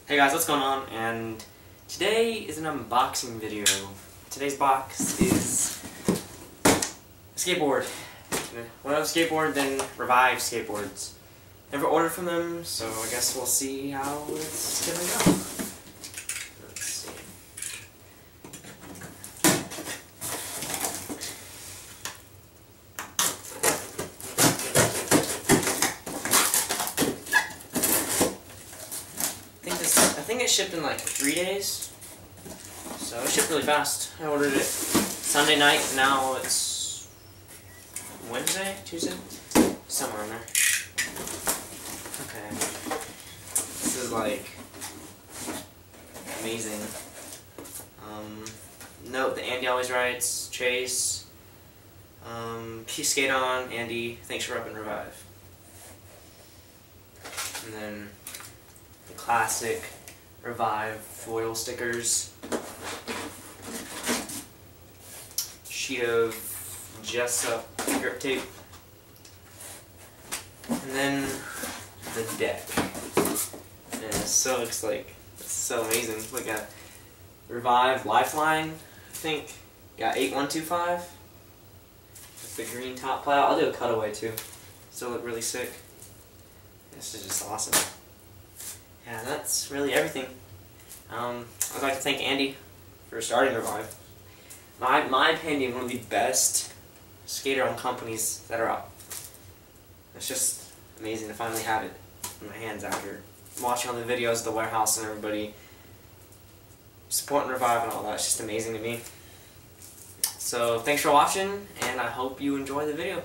Hey guys, what's going on? And today is an unboxing video. Today's box is a skateboard. One of skateboard, then Revive Skateboards. Never ordered from them, so I guess we'll see how it's gonna go. Let's see. I think it shipped in like 3 days, so it shipped really fast. I ordered it Sunday night, now it's Wednesday, Tuesday, somewhere in there. Okay, this is like amazing. Note that Andy always writes, Chase, peace skate on, Andy, thanks for repping Revive. And then the classic Revive foil stickers, sheet of Jessup grip tape, and then the deck. And it looks like it's so amazing. Look at Revive Lifeline, I think. Got 8125 with the green top plow. I'll do a cutaway too. Still look really sick. This is just awesome. Yeah, that's really everything. I'd like to thank Andy for starting Revive. My opinion, one of the best skater-owned companies that are out. It's just amazing to finally have it in my hands after watching all the videos of the warehouse and everybody supporting Revive and all that. It's just amazing to me. So thanks for watching, and I hope you enjoy the video.